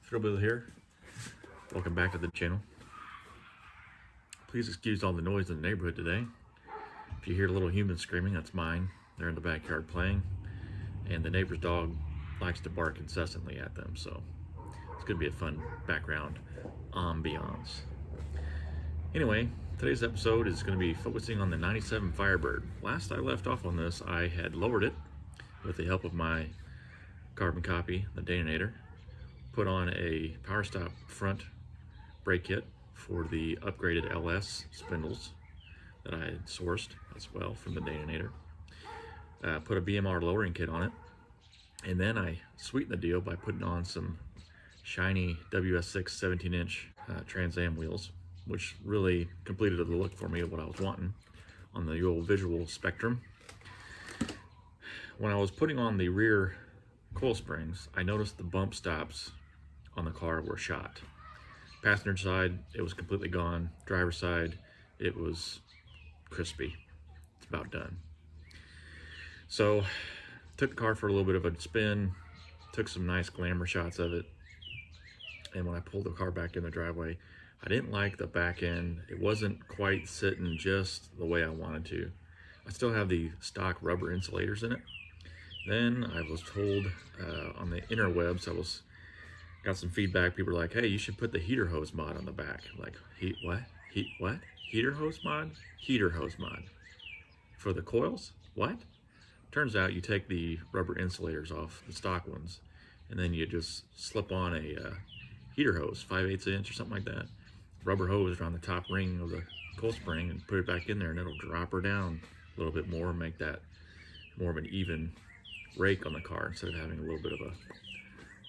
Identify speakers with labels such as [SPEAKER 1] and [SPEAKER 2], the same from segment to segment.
[SPEAKER 1] Firebird here. Welcome back to the channel. Please excuse all the noise in the neighborhood today. If you hear a little human screaming, that's mine. They're in the backyard playing, and the neighbor's dog likes to bark incessantly at them, so it's going to be a fun background ambiance. Anyway, today's episode is going to be focusing on the 97 Firebird. Last I left off on this, I had lowered it with the help of my carbon copy, the Detonator, put on a power stop front brake kit for the upgraded LS spindles that I had sourced as well from the Detonator. Put a BMR lowering kit on it, and then I sweetened the deal by putting on some shiny WS6 17-inch Trans Am wheels, which really completed the look for me of what I was wanting on the old visual spectrum. When I was putting on the rear coil springs, I noticed the bump stops on the car were shot. Passenger side, it was completely gone. Driver side, it was crispy. It's about done. So, took the car for a little bit of a spin, took some nice glamour shots of it, and when I pulled the car back in the driveway, I didn't like the back end. It wasn't quite sitting just the way I wanted to. I still have the stock rubber insulators in it. Then I was told on the interwebs, got some feedback. People were like, hey, you should put the heater hose mod on the back. Like, what? Heater hose mod? Heater hose mod. For the coils? What? Turns out you take the rubber insulators off, the stock ones, and then you just slip on a heater hose, 5/8 inch or something like that. Rubber hose around the top ring of the coil spring and put it back in there, and it'll drop her down a little bit more and make that more of an even rake on the car instead of having a little bit of a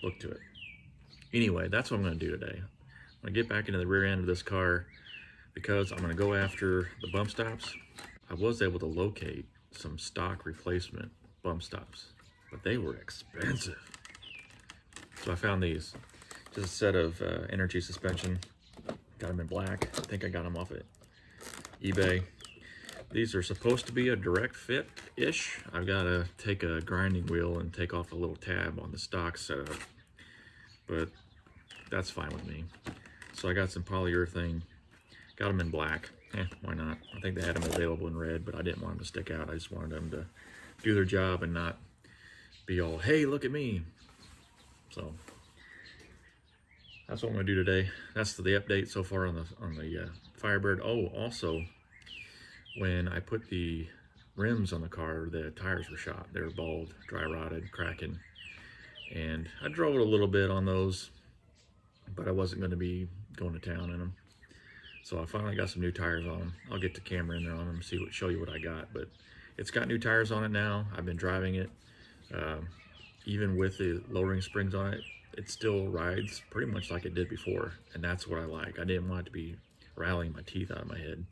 [SPEAKER 1] look to it. Anyway, that's what I'm going to do today. I'm going to get back into the rear end of this car because I'm going to go after the bump stops. I was able to locate some stock replacement bump stops, but they were expensive. So I found these. Just a set of energy suspension. Got them in black. I think I got them off at eBay. These are supposed to be a direct fit-ish. I've got to take a grinding wheel and take off a little tab on the stock setup, but that's fine with me. So I got some polyurethane, got them in black. Why not? I think they had them available in red, but I didn't want them to stick out. I just wanted them to do their job and not be all, hey, look at me. So that's what I'm gonna do today. That's the update so far on the Firebird. Oh, also, when I put the rims on the car, the tires were shot. They were bald, dry rotted, cracking. And I drove it a little bit on those, but I wasn't going to be going to town in them. So I finally got some new tires on them. I'll get the camera in there on them, show you what I got. But it's got new tires on it now. I've been driving it. Even with the lowering springs on it, it still rides pretty much like it did before. And that's what I like. I didn't want it to be rattling my teeth out of my head.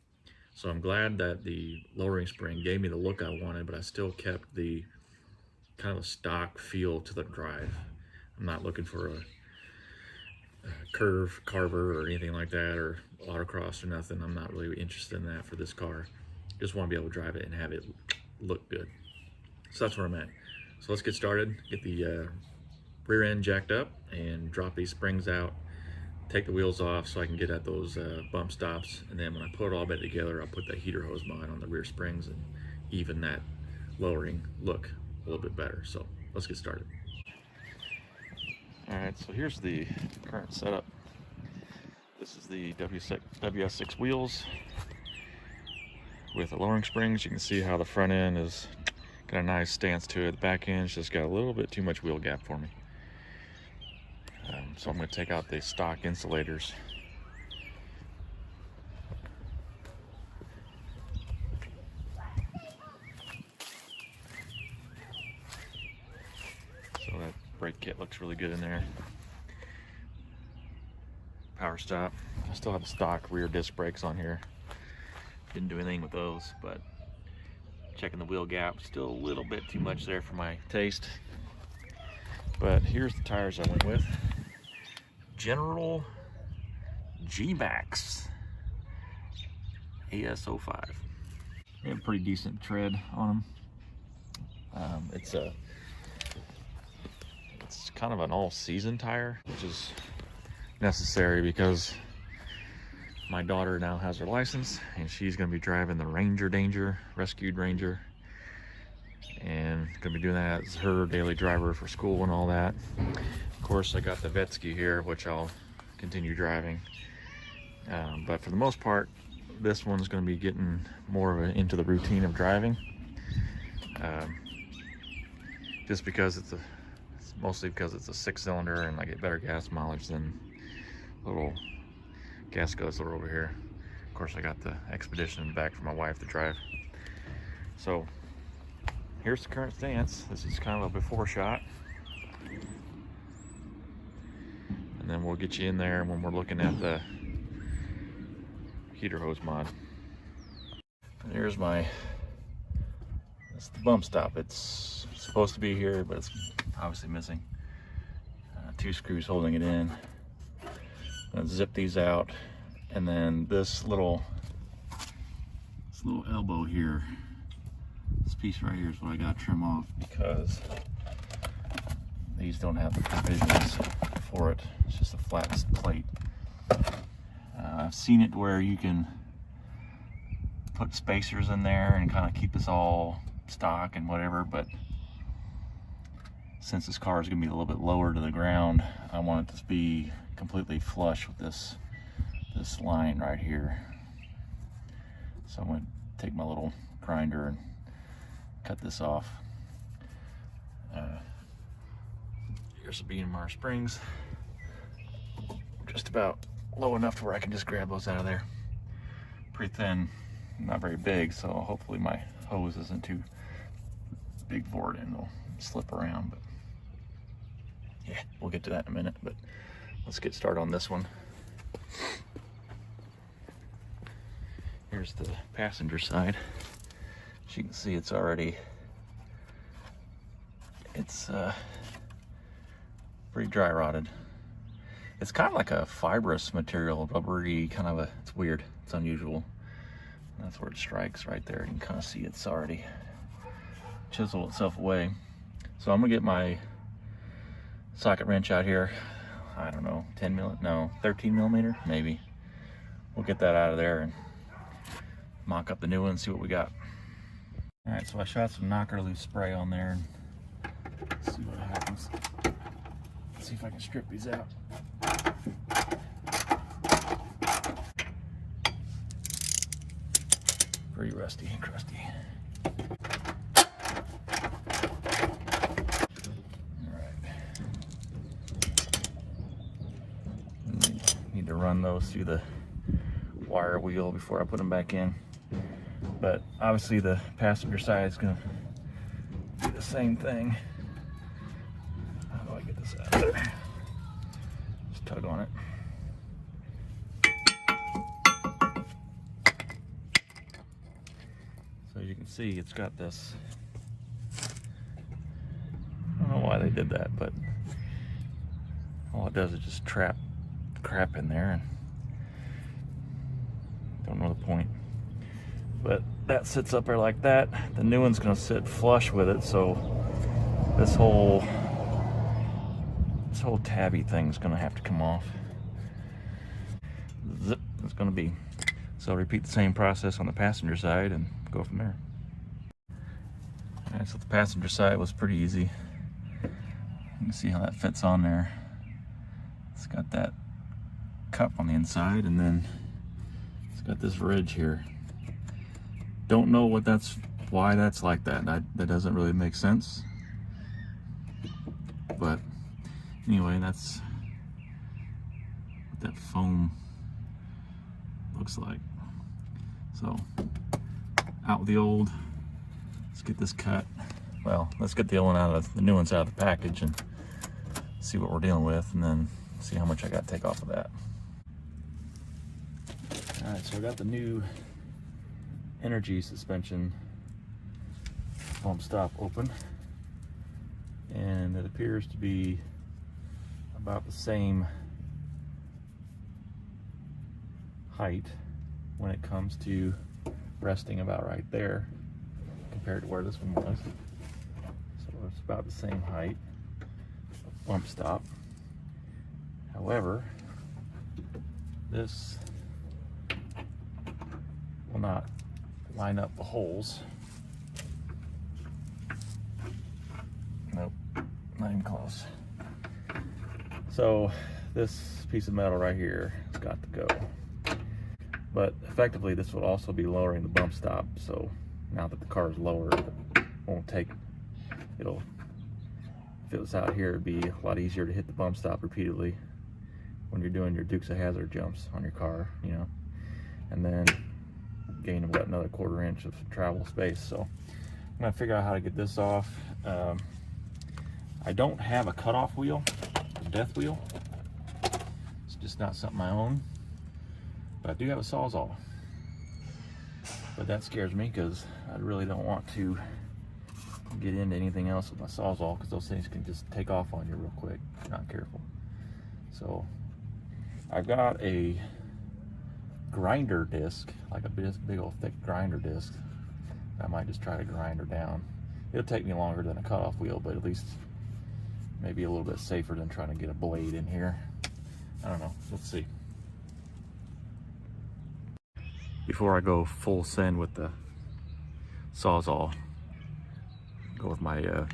[SPEAKER 1] So I'm glad that the lowering spring gave me the look I wanted, but I still kept the kind of a stock feel to the drive. I'm not looking for a curve carver or anything like that, or autocross or nothing. I'm not really interested in that for this car. Just want to be able to drive it and have it look good. So that's where I'm at. So let's get started, get the rear end jacked up and drop these springs out, take the wheels off so I can get at those bump stops, and then when I put it all back together, I'll put the heater hose mod on the rear springs and even that lowering look a little bit better. So let's get started. All right, so here's the current setup. This is the WS6 wheels with the lowering springs. You can see how the front end is got a nice stance to it. The back end's just got a little bit too much wheel gap for me. So I'm going to take out the stock insulators. So that brake kit looks really good in there. Power stop. I still have the stock rear disc brakes on here. Didn't do anything with those, but checking the wheel gap. Still a little bit too much there for my taste. But here's the tires I went with. General G-Max AS05. They have a pretty decent tread on them. It's kind of an all-season tire, which is necessary because my daughter now has her license and she's going to be driving the Ranger rescued Ranger, and going to be doing that as her daily driver for school and all that. Of course, I got the Vetsky here, which I'll continue driving, but for the most part this one's going to be getting more of into the routine of driving, just because it's mostly because it's a 6-cylinder and I get better gas mileage than little gas guzzler over here. Of course, I got the Expedition in the back for my wife to drive. So here's the current stance. This is kind of a before shot, and then we'll get you in there when we're looking at the heater hose mod. And here's that's the bump stop. It's supposed to be here, but it's obviously missing. 2 screws holding it in. I'm gonna zip these out, and then this little elbow here, this piece right here is what I gotta trim off because these don't have the provisions for it. It's just a flat plate. I've seen it where you can put spacers in there and kind of keep this all stock and whatever, but since this car is going to be a little bit lower to the ground, I want it to be completely flush with this line right here. So I'm going to take my little grinder and cut this off. Here's the B&R springs, just about low enough to where I can just grab those out of there. Pretty thin, not very big, so hopefully my hose isn't too big for it and it'll slip around. But yeah, we'll get to that in a minute, but let's get started on this one. Here's the passenger side. As you can see, it's pretty dry rotted. It's kind of like a fibrous material, rubbery, it's weird, it's unusual. That's where it strikes right there. You can kind of see it's already chiseled itself away. So I'm gonna get my socket wrench out here. I don't know, 13 millimeter, maybe. We'll get that out of there and mock up the new one and see what we got. All right, so I shot some knocker loose spray on there and see what happens. Let's see if I can strip these out. Pretty rusty and crusty. Need to run those through the wire wheel before I put them back in. But obviously the passenger side is going to do the same thing. How do I get this out of there? Just tug on it. So as you can see, it's got this, I don't know why they did that, but all it does is just trap crap in there, and don't know the point. But that sits up there like that. The new one's going to sit flush with it, so this whole tabby thing's going to have to come off. Zip, it's going to be. So I'll repeat the same process on the passenger side and go from there. Alright, so the passenger side was pretty easy. You can see how that fits on there. It's got that cup on the inside, and then it's got this ridge here. Don't know why that's like that. That doesn't really make sense. But anyway, that's what that foam looks like. So out with the old. Let's get this cut. Well, let's get the old one out of the new ones out of the package and see what we're dealing with, and then see how much I got to take off of that. All right, so I got the new energy suspension bump stop open, and it appears to be about the same height when it comes to resting about right there compared to where this one was. So it's about the same height of bump stop. However, this will not line up the holes. Nope, not even close. So this piece of metal right here has got to go. But effectively this will also be lowering the bump stop, so now that the car is lower, it won't take, it'll, if it was out here, it'd be a lot easier to hit the bump stop repeatedly when you're doing your Dukes of Hazzard jumps on your car, you know, and then gain about another 1/4 inch of travel space. So I'm gonna figure out how to get this off. I don't have a cutoff wheel, a death wheel. It's just not something I own, but I do have a Sawzall. But that scares me because I really don't want to get into anything else with my Sawzall, because those things can just take off on you real quick if you're not careful. So I've got a grinder disc, like a big old thick grinder disc. I might just try to grind her down. It'll take me longer than a cutoff wheel, but at least maybe a little bit safer than trying to get a blade in here. I don't know, let's see. Before I go full send with the Sawzall, go with my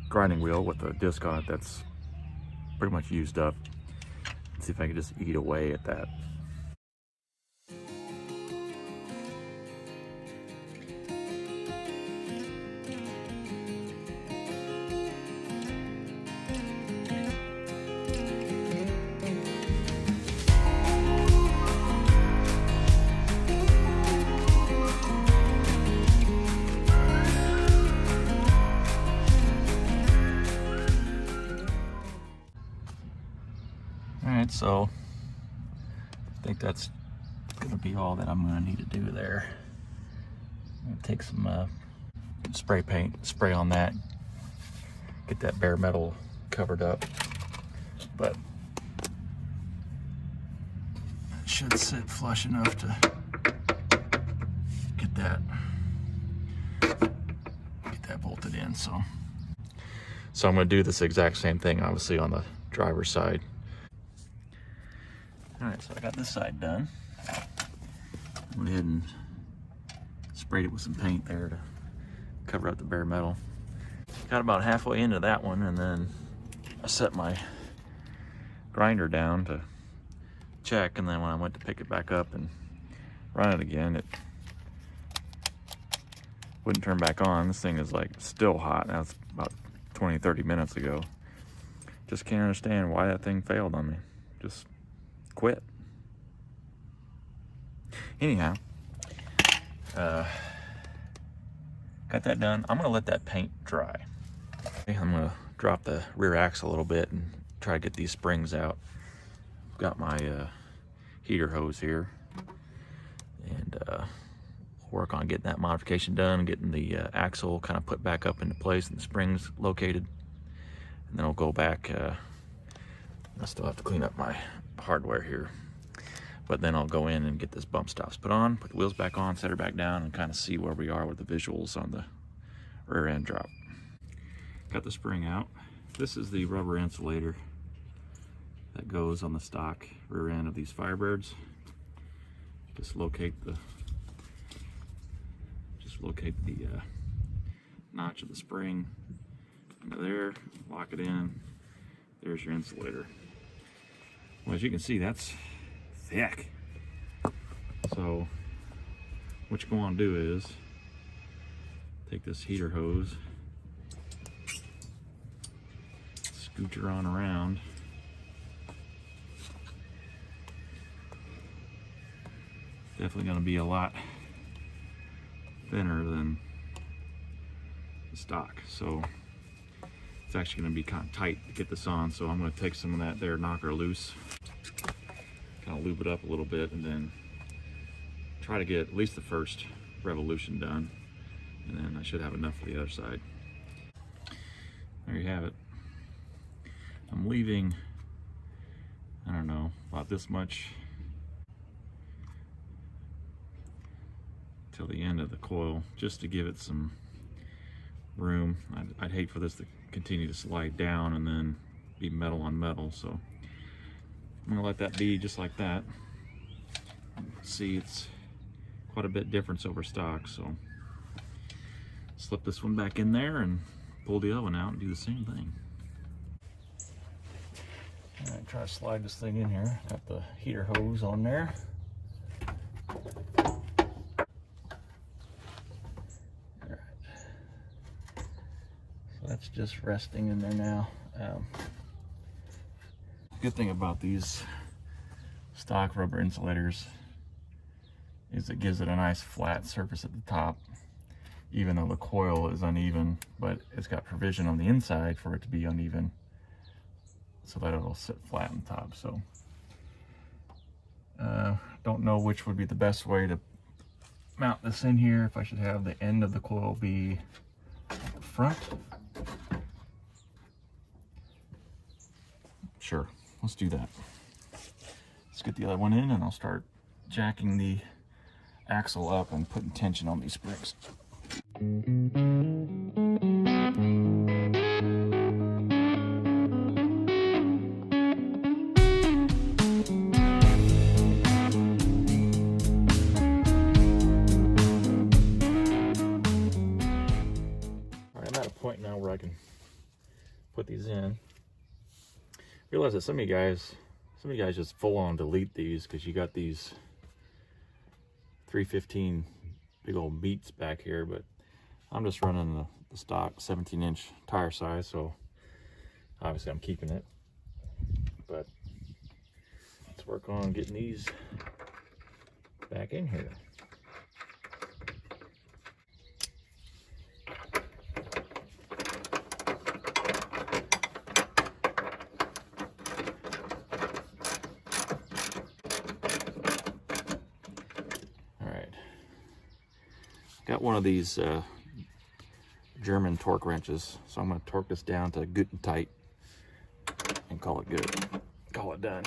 [SPEAKER 1] grinding wheel with the disc on it that's pretty much used up. Let's see if I can just eat away at that. Alright, so I think that's gonna be all that I'm gonna need to do there. I'm gonna take some spray paint, spray on that, get that bare metal covered up, but it should sit flush enough to get that bolted in. So I'm gonna do this exact same thing, obviously, on the driver's side. All right, so I got this side done. Went ahead and sprayed it with some paint there to cover up the bare metal. Got about halfway into that one, and then I set my grinder down to check, and then when I went to pick it back up and run it again, it wouldn't turn back on. This thing is like still hot. Now it's about 20-30 minutes ago. Just can't understand why that thing failed on me. Just quit. Anyhow, got that done. I'm gonna let that paint dry. I'm gonna drop the rear axle a little bit and try to get these springs out. I've got my heater hose here, and work on getting that modification done, getting the axle kind of put back up into place and the springs located, and then I'll go back. I still have to clean up my hardware here, but then I'll go in and get this bump stops put on, put the wheels back on, set her back down, and kind of see where we are with the visuals on the rear end drop. Got the spring out. This is the rubber insulator that goes on the stock rear end of these Firebirds. Just locate the notch of the spring into there, lock it in. There's your insulator. Well, as you can see, that's thick. So what you want to do is take this heater hose, scooch her on around, definitely going to be a lot thinner than the stock, so it's actually going to be kind of tight to get this on. So I'm going to take some of that there, knock her loose, kind of lube it up a little bit, and then try to get at least the first revolution done, and then I should have enough for the other side. There you have it. I'm leaving, I don't know, about this much till the end of the coil, just to give it some room. I'd hate for this to continue to slide down and then be metal on metal, so I'm gonna let that be just like that. See, it's quite a bit difference over stock, so slip this one back in there and pull the other one out and do the same thing. All right, try to slide this thing in here. Got the heater hose on there. All right. So that's just resting in there now. Good thing about these stock rubber insulators is it gives it a nice flat surface at the top, even though the coil is uneven, but it's got provision on the inside for it to be uneven so that it'll sit flat on top. So don't know which would be the best way to mount this in here, if I should have the end of the coil be at the front. Sure, let's do that. Let's get the other one in and I'll start jacking the axle up and putting tension on these springs. Alright, I'm at a point now where I can put these in. Realize that some of you guys just full on delete these because you got these 315 big old beats back here, but I'm just running the stock 17-inch tire size, so obviously I'm keeping it. But let's work on getting these back in here. Got one of these German torque wrenches, so I'm going to torque this down to good and tight and call it good. Call it done.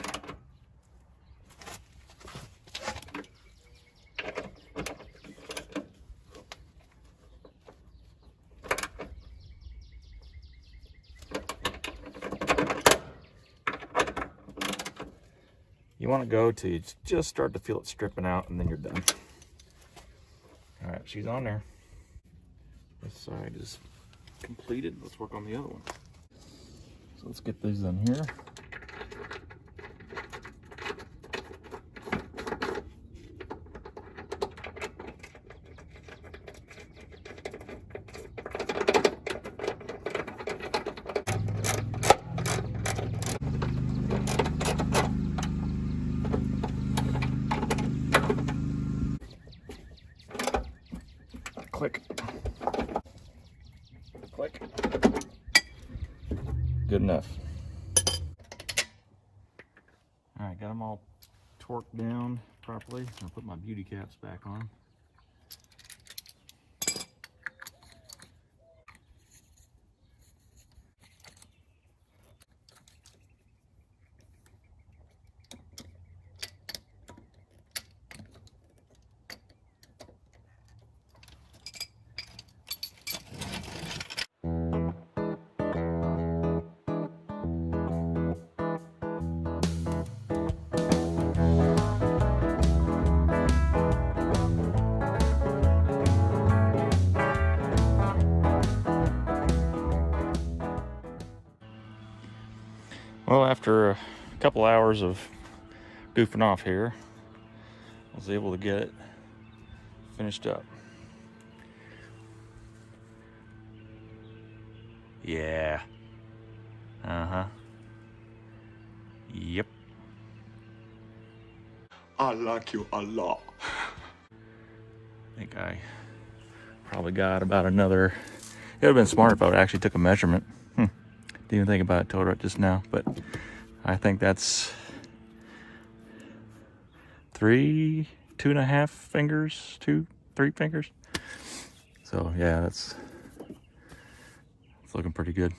[SPEAKER 1] You want to go till you just start to feel it stripping out, and then you're done. All right, she's on there. This side is completed. Let's work on the other one. So let's get these in here. Click. Click. Good enough. All right, got them all torqued down properly. I'll put my beauty caps back on. Well, after a couple hours of goofing off here, I was able to get it finished up. Yeah. Uh-huh. Yep.
[SPEAKER 2] I like you a lot.
[SPEAKER 1] I think I probably got about another... It would have been smart if I would actually took a measurement. Didn't even think about it till right just now, but I think that's 2.5 fingers, 3 fingers. So yeah, it's looking pretty good.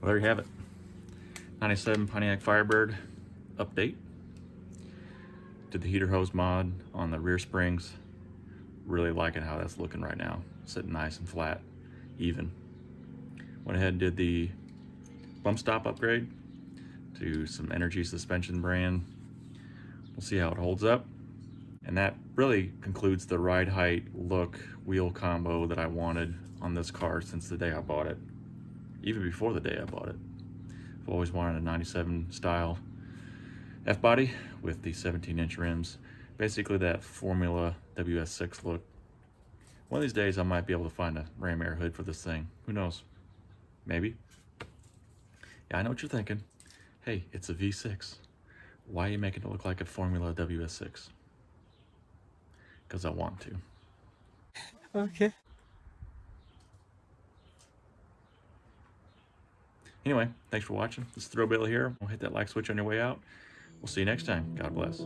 [SPEAKER 1] Well, there you have it. 97 Pontiac Firebird update. Did the heater hose mod on the rear springs. Really liking how that's looking right now. Sitting nice and flat, even. Went ahead and did the bump stop upgrade to some Energy suspension brand. We'll see how it holds up. And that really concludes the ride height, look, wheel combo that I wanted on this car since the day I bought it. Even before the day I bought it. I've always wanted a 97 style F-body with the 17-inch rims. Basically that Formula WS6 look. One of these days I might be able to find a ram air hood for this thing. Who knows? Maybe. Yeah, I know what you're thinking. Hey, it's a V6. Why are you making it look like a Formula WS6? Because I want to.
[SPEAKER 3] Okay.
[SPEAKER 1] Anyway, thanks for watching. This is Throwbill here. We'll hit that like switch on your way out. We'll see you next time. God bless.